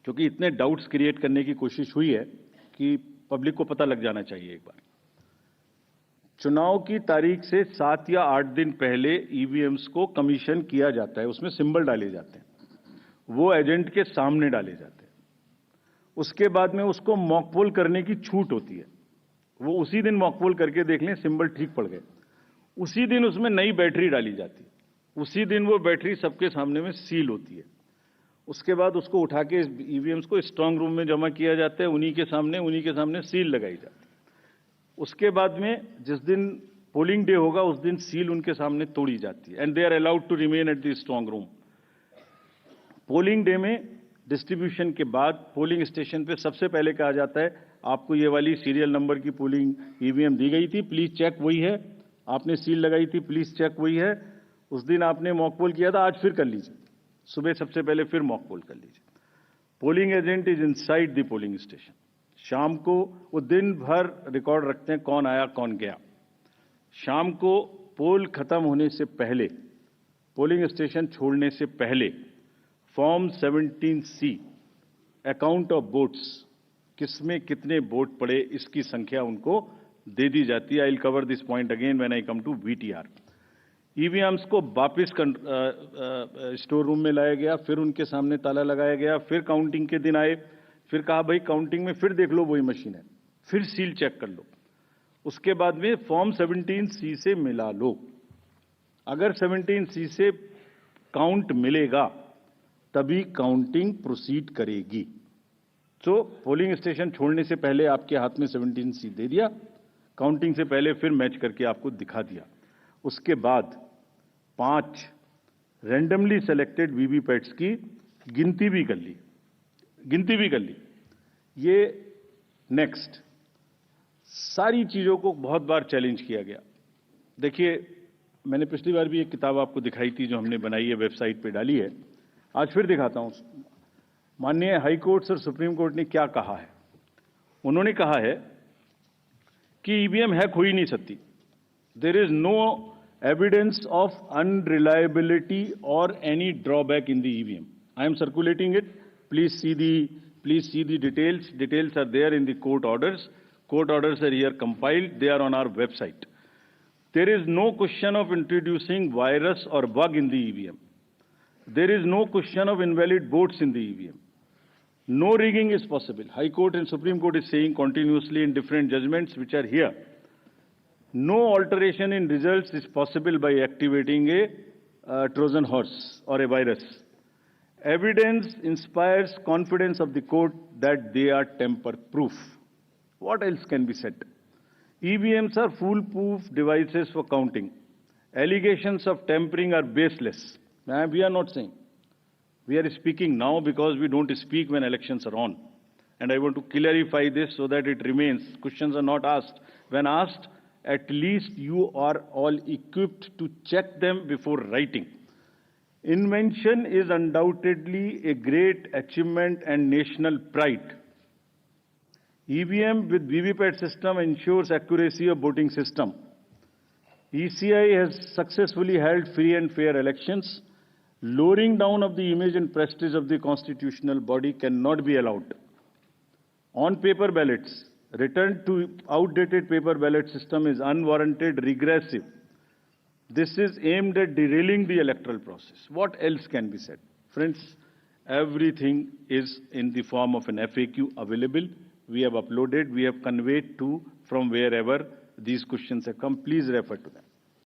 क्योंकि इतने doubts create करने की कोशिश हुई है कि पब्लिक को पता लग जाना चाहिए एक बार। चुनाव की तारीख से 7 या 8 दिन पहले ईवीएम्स को कमीशन किया जाता है, उसमें सिंबल डाले जाते हैं, वो एजेंट के सामने डाले जाते हैं। उसके बाद में उसको मॉकपोल करने की छूट होती है, वो उसी दिन मॉकपोल करके देख लें सिंबल ठीक पड़ गए, उसी दिन उसमें नई बैटरी डाली जाती है, उसी दिन वो बैटरी सबके सामने में सील होती है। उसके बाद उसको उठा के ईवीएम्स को स्ट्रांग रूम में जमा किया जाता है, उन्हीं के सामने सील लगाई जाती है। उसके बाद में जिस दिन पोलिंग डे होगा उस दिन सील उनके सामने तोड़ी जाती है and they are allowed to remain at the strong room. Polling day में डिस्ट्रीब्यूशन के बाद पोलिंग स्टेशन पे सबसे पहले कहा जाता है आपको ये वाली सीरियल नंबर की पोलिंग ईवीएम दी गई थी, प्लीज चेक वही है, आपने सील लगाई थी, प्लीज चेक वही है, उस दिन आपने मॉक पोल किया था, आज फिर कर लीजिए, सुबह सबसे पहले फिर मॉक पोल कर लीजिए। Polling agent is inside the polling station. शाम को वो दिन भर रिकॉर्ड रखते हैं कौन आया कौन गया। शाम को पोल खत्म होने से पहले, पोलिंग स्टेशन छोड़ने से पहले form 17C account of votes, किसमें कितने वोट पड़े इसकी संख्या उनको दे दी जाती है। I will cover this point again when I come to VTR. EVMs को वापिस स्टोर रूम में लाया गया, फिर उनके सामने ताला लगाया गया, फिर काउंटिंग के दिन आए, फिर कहा भाई काउंटिंग में फिर देख लो वही मशीन है, फिर सील चेक कर लो। उसके बाद में फॉर्म 17C से मिला लो। अगर 17C से काउंट मिलेगा तभी काउंटिंग प्रोसीड करेगी। तो पोलिंग स्टेशन छोड़ने से पहले आपके हाथ में 17C दे दिया, काउंटिंग से पहले फिर मैच करके आपको दिखा दिया। उसके बाद 5 रैंडमली सेलेक्टेड वीवीपैट्स की गिनती भी कर ली। ये नेक्स्ट सारी चीजों को बहुत बार चैलेंज किया गया। देखिए, मैंने पिछली बार भी एक किताब आपको दिखाई थी जो हमने बनाई है, वेबसाइट पे डाली है, आज फिर दिखाता हूं। माननीय हाई कोर्ट्स और सुप्रीम कोर्ट ने क्या कहा है। उन्होंने कहा है कि ईवीएम हैक हो ही नहीं सकती। There is no evidence of unreliability और any drawback in the EVM. I am circulating it, please see the details. Details are there in the court orders. Court orders are here compiled, they are on our website. There is no question of introducing virus or bug in the EVM. There is no question of invalid votes in the EVM. No rigging is possible. High Court and Supreme Court is saying continuously in different judgments which are here. No alteration in results is possible by activating a Trojan horse or a virus. Evidence inspires confidence of the court that they are tamper-proof. What else can be said? EVMs are foolproof devices for counting. Allegations of tampering are baseless. We are not saying. We are speaking now because we don't speak when elections are on. And I want to clarify this so that it remains. Questions are not asked. When asked, at least you are all equipped to check them before writing. Invention is undoubtedly a great achievement and national pride. EVM with VVPAT system ensures accuracy of voting system. ECI has successfully held free and fair elections. Lowering down of the image and prestige of the constitutional body cannot be allowed. On paper ballots, return to outdated paper ballot system is unwarranted, regressive. This is aimed at derailing the electoral process. What else can be said? Friends, everything is in the form of an FAQ available. We have uploaded, we have conveyed to from wherever these questions have come. Please refer to them.